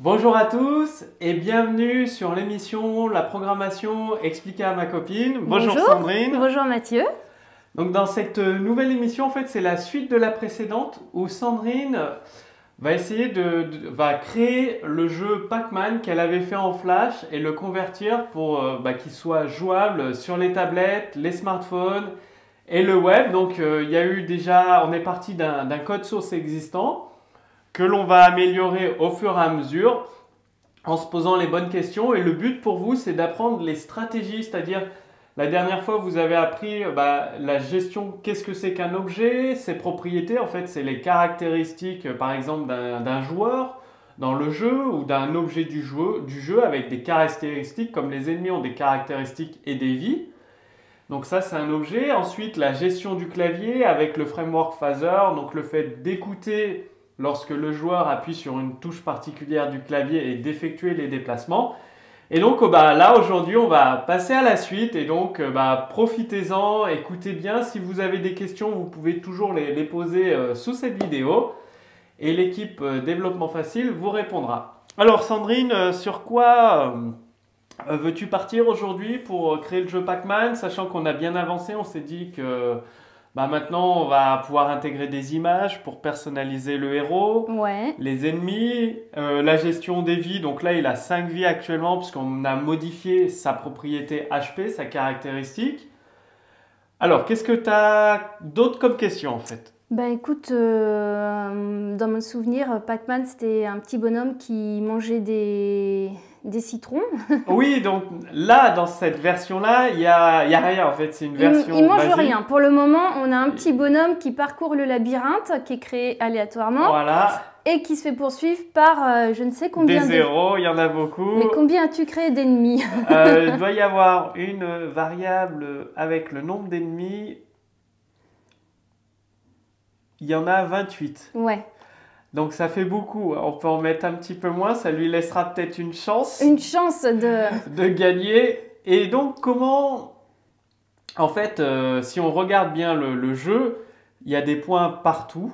Bonjour à tous et bienvenue sur l'émission La programmation expliquée à ma copine. Bonjour Sandrine. Bonjour Mathieu. Donc dans cette nouvelle émission, en fait, c'est la suite de la précédente où Sandrine va essayer va créer le jeu Pac-Man qu'elle avait fait en Flash et le convertir pour qu'il soit jouable sur les tablettes, les smartphones et le web. Donc il y a eu déjà, on est parti d'un code source existant que l'on va améliorer au fur et à mesure en se posant les bonnes questions. Et le but pour vous, c'est d'apprendre les stratégies, c'est-à-dire la dernière fois, vous avez appris la gestion, qu'est-ce que c'est qu'un objet, ses propriétés, en fait, c'est les caractéristiques, par exemple, d'un joueur dans le jeu ou d'un objet du jeu avec des caractéristiques, comme les ennemis ont des caractéristiques et des vies. Donc ça, c'est un objet. Ensuite, la gestion du clavier avec le framework Phaser, donc le fait d'écouter lorsque le joueur appuie sur une touche particulière du clavier et d'effectuer les déplacements. Et donc là aujourd'hui on va passer à la suite et donc profitez-en, écoutez bien. Si vous avez des questions, vous pouvez toujours les poser sous cette vidéo et l'équipe Développement Facile vous répondra. Alors Sandrine, sur quoi veux-tu partir aujourd'hui pour créer le jeu Pac-Man, sachant qu'on a bien avancé, on s'est dit que maintenant, on va pouvoir intégrer des images pour personnaliser le héros, les ennemis, la gestion des vies. Donc là, il a 5 vies actuellement puisqu'on a modifié sa propriété HP, sa caractéristique. Alors, qu'est-ce que tu as d'autre comme question en fait? Écoute, dans mon souvenir, Pac-Man, c'était un petit bonhomme qui mangeait des citrons. Oui, donc là, dans cette version-là, il y a rien en fait, c'est une version il mange basique. rien. Pour le moment, on a un petit bonhomme qui parcourt le labyrinthe, qui est créé aléatoirement. Voilà. Et qui se fait poursuivre par je ne sais combien des zéros, il y en a beaucoup. Mais combien as-tu créé d'ennemis? Il doit y avoir une variable avec le nombre d'ennemis. Il y en a 28. Ouais. Donc ça fait beaucoup. On peut en mettre un petit peu moins. Ça lui laissera peut-être une chance. Une chance de gagner. Et donc comment... En fait, si on regarde bien le jeu, il y a des points partout.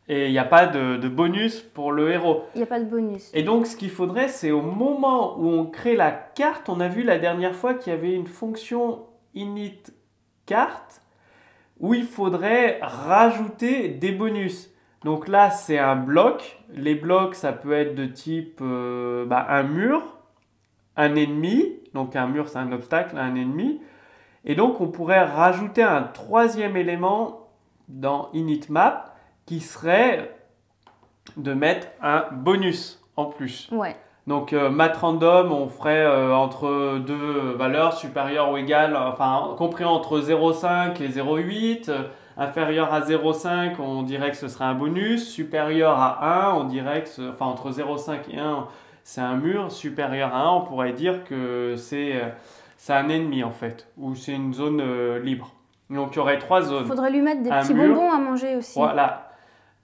Et il n'y a pas de bonus pour le héros. Il n'y a pas de bonus. Et donc ce qu'il faudrait, c'est au moment où on crée la carte, on a vu la dernière fois qu'il y avait une fonction init carte où il faudrait rajouter des bonus. Donc là, c'est un bloc. Les blocs, ça peut être de type un mur, un ennemi. Donc un mur, c'est un obstacle, un ennemi. Et donc, on pourrait rajouter un troisième élément dans initMap qui serait de mettre un bonus en plus. Ouais. Donc, math random, on ferait entre deux valeurs supérieures ou égales, enfin, compris entre 0,5 et 0,8. Inférieur à 0,5, on dirait que ce serait un bonus. Supérieur à 1, on dirait que, entre 0,5 et 1, c'est un mur. Supérieur à 1, on pourrait dire que c'est un ennemi en fait, ou c'est une zone libre. Donc, il y aurait 3 zones. Il faudrait lui mettre des petits mur, bonbons à manger aussi. Voilà.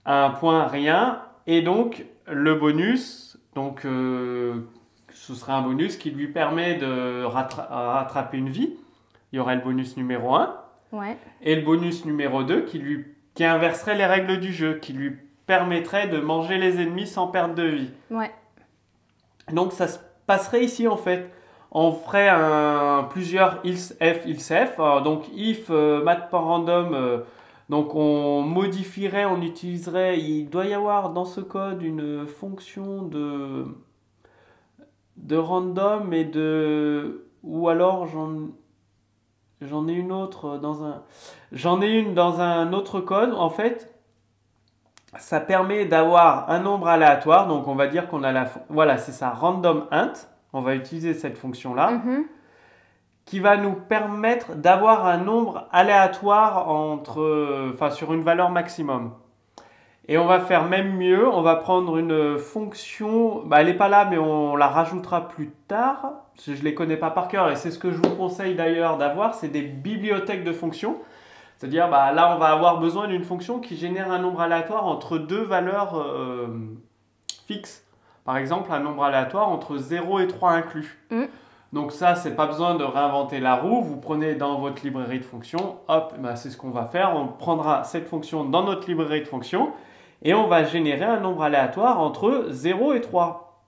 Un point, rien. Et donc, le bonus, donc, ce serait un bonus qui lui permet de rattraper une vie. Il y aurait le bonus numéro 1. Ouais. Et le bonus numéro 2 qui inverserait les règles du jeu, qui lui permettrait de manger les ennemis sans perte de vie. Ouais. Donc, ça se passerait ici en fait. On ferait plusieurs if. Donc, if math.random. Donc on modifierait, on utiliserait, il doit y avoir dans ce code une fonction de random et ou alors j'en ai une autre j'en ai une dans un autre code. En fait, ça permet d'avoir un nombre aléatoire. Donc on va dire qu'on a voilà, c'est ça, random int. On va utiliser cette fonction-là. Qui va nous permettre d'avoir un nombre aléatoire sur une valeur maximum. Et on va faire même mieux, on va prendre une fonction, elle n'est pas là mais on la rajoutera plus tard, parce que je ne les connais pas par cœur et c'est ce que je vous conseille d'ailleurs d'avoir, c'est des bibliothèques de fonctions. C'est-à-dire là on va avoir besoin d'une fonction qui génère un nombre aléatoire entre deux valeurs fixes. Par exemple un nombre aléatoire entre 0 et 3 inclus. Donc ça, c'est pas besoin de réinventer la roue. Vous prenez dans votre librairie de fonctions, hop, c'est ce qu'on va faire. On prendra cette fonction dans notre librairie de fonctions et on va générer un nombre aléatoire entre 0 et 3.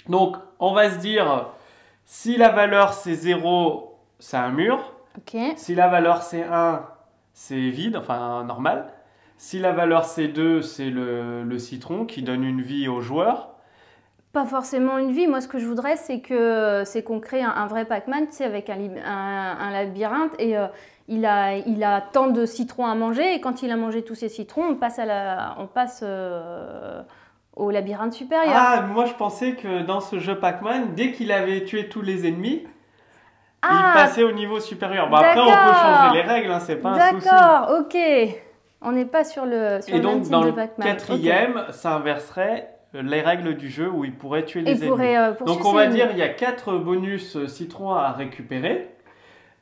Donc, on va se dire, si la valeur c'est 0, c'est un mur. Ok. Si la valeur c'est 1, c'est vide, enfin normal. Si la valeur c'est 2, c'est le citron qui donne une vie au joueur. Pas forcément une vie. Moi, ce que je voudrais, c'est qu'on crée un vrai Pac-Man, tu sais, avec un labyrinthe et il a tant de citrons à manger et quand il a mangé tous ces citrons, on passe au labyrinthe supérieur. Ah, moi je pensais que dans ce jeu Pac-Man, dès qu'il avait tué tous les ennemis, il passait au niveau supérieur. Bon, après, on peut changer les règles, hein, c'est pas un souci. D'accord, ok. On n'est pas sur le et donc, même type dans de le Pac-Man. quatrième, ça inverserait les règles du jeu où il pourrait tuer les ennemis. Donc, on poursuivre va ses dire ennemis. il y a 4 bonus citrons à récupérer.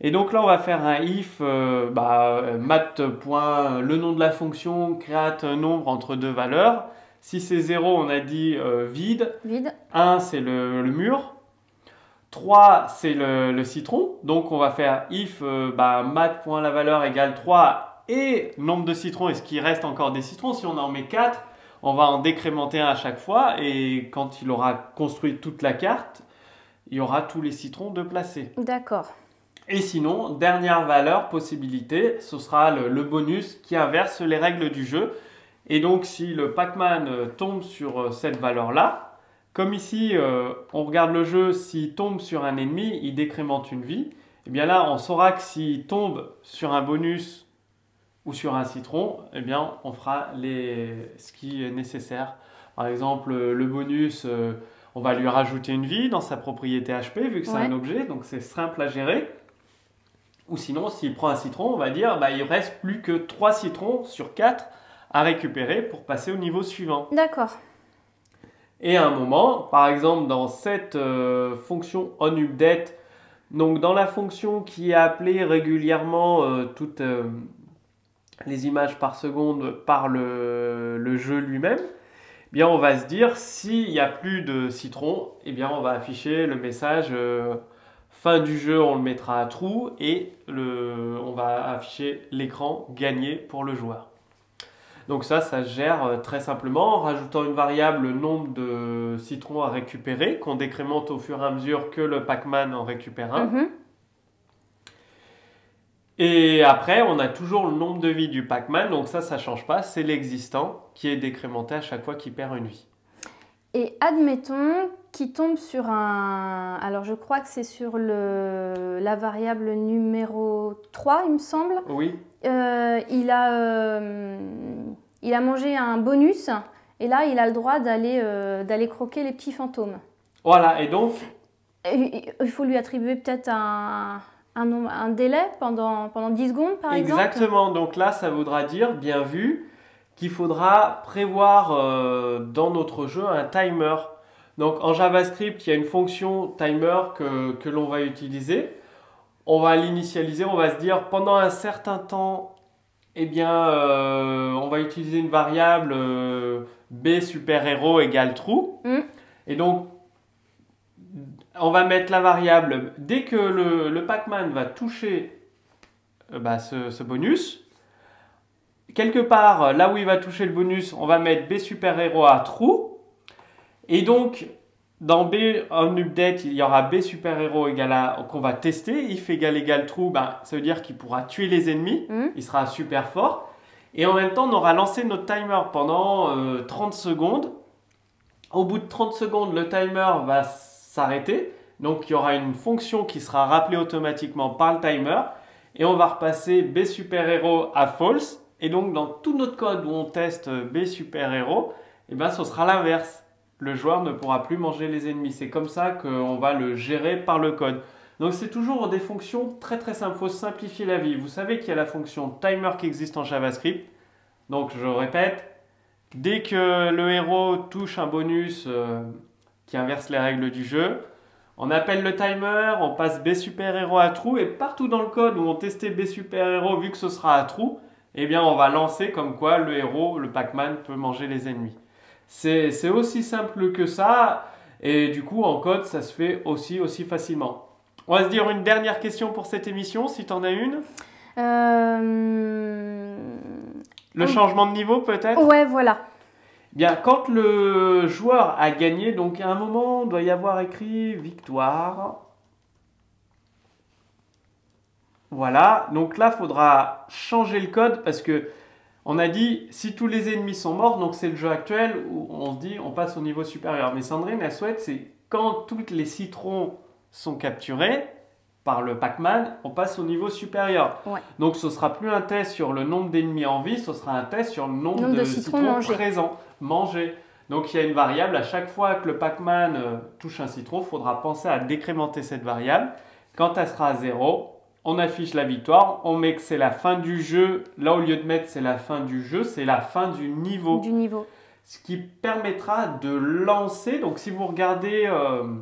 Et donc là, on va faire un if mat. Le nom de la fonction create un nombre entre deux valeurs. Si c'est 0, on a dit vide. Vide. 1, c'est le mur. 3, c'est le citron. Donc, on va faire if mat.la valeur égale 3 et nombre de citrons. Est-ce qu'il reste encore des citrons? Si on en met 4, on va en décrémenter un à chaque fois. Et quand il aura construit toute la carte, il y aura tous les citrons de placer. D'accord. Et sinon, dernière valeur, possibilité, ce sera le bonus qui inverse les règles du jeu. Et donc, si le Pac-Man tombe sur cette valeur-là, comme ici, on regarde le jeu, s'il tombe sur un ennemi, il décrémente une vie. Et bien là, on saura que s'il tombe sur un bonus ou sur un citron, eh bien, on fera ce qui est nécessaire. Par exemple, le bonus, on va lui rajouter une vie dans sa propriété HP, vu que c'est un objet, donc c'est simple à gérer. Ou sinon, s'il prend un citron, on va dire il ne reste plus que 3 citrons sur 4 à récupérer pour passer au niveau suivant. D'accord. Et à un moment, par exemple, dans cette fonction onUpdate, donc dans la fonction qui est appelée régulièrement toutes les images par seconde par le jeu lui-même, eh bien on va se dire s'il n'y a plus de citrons, eh bien on va afficher le message fin du jeu, on le mettra à true et on va afficher l'écran gagné pour le joueur. Donc ça se gère très simplement en rajoutant une variable nombre de citrons à récupérer qu'on décrémente au fur et à mesure que le Pac-Man en récupère un. Et après, on a toujours le nombre de vies du Pac-Man, donc ça ne change pas, c'est l'existant qui est décrémenté à chaque fois qu'il perd une vie. Et admettons qu'il tombe sur un... Alors je crois que c'est sur la variable numéro 3, il me semble. Oui. Il a mangé un bonus et là il a le droit d'aller croquer les petits fantômes. Voilà, et donc... Il faut lui attribuer peut-être un délai pendant 10 secondes par exemple. Exactement, donc là ça voudra dire, bien vu, qu'il faudra prévoir dans notre jeu un timer. Donc en JavaScript, il y a une fonction timer que l'on va utiliser. On va l'initialiser, on va se dire pendant un certain temps, eh bien, on va utiliser une variable b super-héros égale true. Et donc, on va mettre la variable, dès que le Pac-Man va toucher ce bonus, quelque part, là où il va toucher le bonus, on va mettre b super-héros à true. Et donc, dans B onUpdate, il y aura b super-héros qu'on va tester. If égale true, ça veut dire qu'il pourra tuer les ennemis. Il sera super fort. Et en même temps, on aura lancé notre timer pendant 30 secondes. Au bout de 30 secondes, le timer va s'arrêter. Donc, il y aura une fonction qui sera rappelée automatiquement par le timer. Et on va repasser b super-héros à false. Et donc, dans tout notre code où on teste b super-héros, ce sera l'inverse. Le joueur ne pourra plus manger les ennemis. C'est comme ça qu'on va le gérer par le code. Donc, c'est toujours des fonctions très très simples. Il faut simplifier la vie. Vous savez qu'il y a la fonction timer qui existe en JavaScript. Donc, je répète, dès que le héros touche un bonus qui inverse les règles du jeu, on appelle le timer, on passe b super-héros à true. Et partout dans le code où on testait b super-héros, vu que ce sera à true, eh bien, on va lancer comme quoi le héros, le Pac-Man, peut manger les ennemis. C'est aussi simple que ça, et du coup en code ça se fait aussi facilement. On va se dire une dernière question pour cette émission, si tu en as une. Le changement de niveau peut-être? Ouais, voilà. Bien, quand le joueur a gagné, donc à un moment, il doit y avoir écrit victoire. Voilà, donc là, il faudra changer le code parce que on a dit si tous les ennemis sont morts, donc c'est le jeu actuel où on se dit on passe au niveau supérieur. Mais Sandrine, elle souhaite, c'est quand tous les citrons sont capturés par le Pac-Man, on passe au niveau supérieur. Ouais. Donc ce sera plus un test sur le nombre d'ennemis en vie, ce sera un test sur le nombre de citrons présents, mangés. Donc il y a une variable, à chaque fois que le Pac-Man touche un citron, il faudra penser à décrémenter cette variable. Quand elle sera à 0, on affiche la victoire, on met que c'est la fin du jeu. Là, au lieu de mettre c'est la fin du jeu, c'est la fin du niveau. Ce qui permettra de lancer. Donc, si vous regardez, il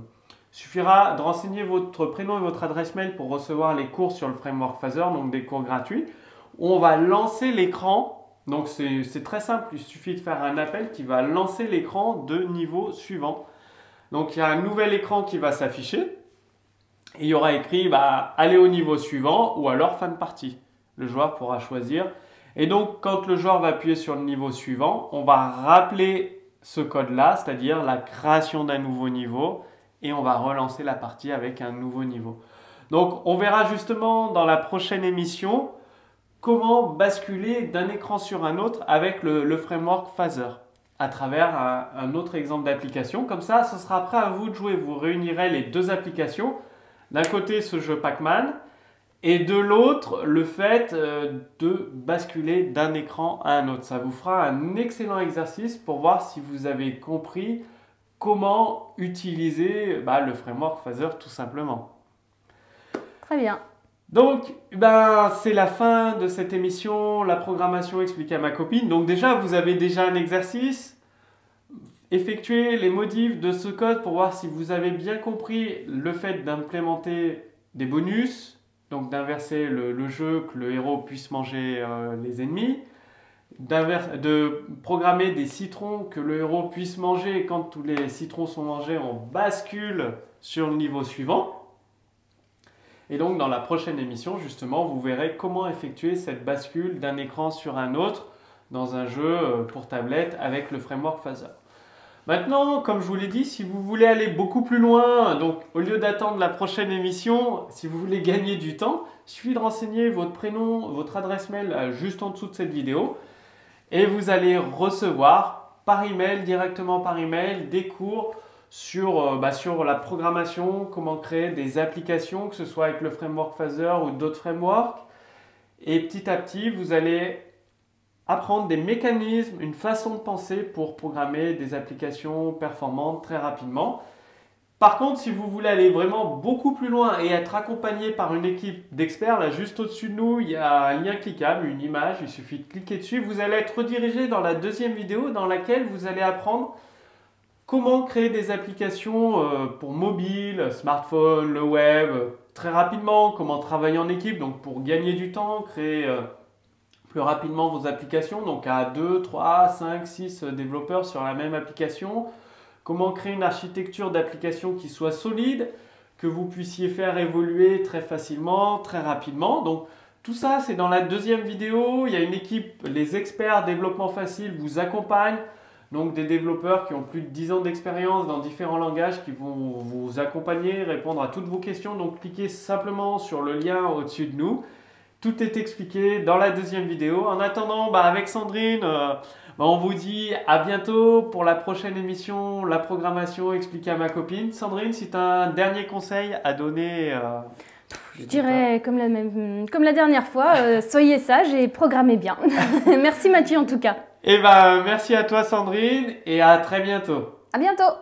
suffira de renseigner votre prénom et votre adresse mail pour recevoir les cours sur le Framework Phaser, donc des cours gratuits. On va lancer l'écran. Donc, c'est très simple. Il suffit de faire un appel qui va lancer l'écran de niveau suivant. Donc, il y a un nouvel écran qui va s'afficher. Et il y aura écrit aller au niveau suivant ou alors fin de partie. Le joueur pourra choisir. Et donc, quand le joueur va appuyer sur le niveau suivant, on va rappeler ce code-là, c'est-à-dire la création d'un nouveau niveau. Et on va relancer la partie avec un nouveau niveau. Donc, on verra justement dans la prochaine émission comment basculer d'un écran sur un autre avec le framework Phaser à travers un autre exemple d'application. Comme ça, ce sera après à vous de jouer. Vous réunirez les deux applications. D'un côté, ce jeu Pac-Man, et de l'autre, le fait de basculer d'un écran à un autre. Ça vous fera un excellent exercice pour voir si vous avez compris comment utiliser le framework Phaser tout simplement. Très bien. Donc, c'est la fin de cette émission, la programmation expliquée à ma copine. Donc déjà, vous avez déjà un exercice. Effectuez les modifs de ce code pour voir si vous avez bien compris le fait d'implémenter des bonus, donc d'inverser le jeu, que le héros puisse manger les ennemis, de programmer des citrons que le héros puisse manger et quand tous les citrons sont mangés, on bascule sur le niveau suivant. Et donc dans la prochaine émission, justement, vous verrez comment effectuer cette bascule d'un écran sur un autre dans un jeu pour tablette avec le framework Phaser. Maintenant, comme je vous l'ai dit, si vous voulez aller beaucoup plus loin, donc au lieu d'attendre la prochaine émission, si vous voulez gagner du temps, il suffit de renseigner votre prénom, votre adresse mail juste en dessous de cette vidéo et vous allez recevoir par email, directement par email, des cours sur la programmation, comment créer des applications, que ce soit avec le framework Phaser ou d'autres frameworks. Et petit à petit, vous allez apprendre des mécanismes, une façon de penser pour programmer des applications performantes très rapidement. Par contre, si vous voulez aller vraiment beaucoup plus loin et être accompagné par une équipe d'experts, là juste au-dessus de nous, il y a un lien cliquable, une image, il suffit de cliquer dessus. Vous allez être redirigé dans la deuxième vidéo dans laquelle vous allez apprendre comment créer des applications pour mobile, smartphone, le web, très rapidement, comment travailler en équipe, donc pour gagner du temps, créer plus rapidement vos applications, donc à 2, 3, 5, 6 développeurs sur la même application. Comment créer une architecture d'application qui soit solide, que vous puissiez faire évoluer très facilement, très rapidement. Donc tout ça, c'est dans la deuxième vidéo. Il y a une équipe, les experts développement facile vous accompagnent. Donc des développeurs qui ont plus de 10 ans d'expérience dans différents langages qui vont vous accompagner, répondre à toutes vos questions. Donc cliquez simplement sur le lien au-dessus de nous. Tout est expliqué dans la deuxième vidéo. En attendant, avec Sandrine, on vous dit à bientôt pour la prochaine émission, la programmation expliquée à ma copine. Sandrine, si tu as un dernier conseil à donner je dirais comme la dernière fois, soyez sages et programmez bien. Merci Mathieu en tout cas. Merci à toi Sandrine et à très bientôt. À bientôt.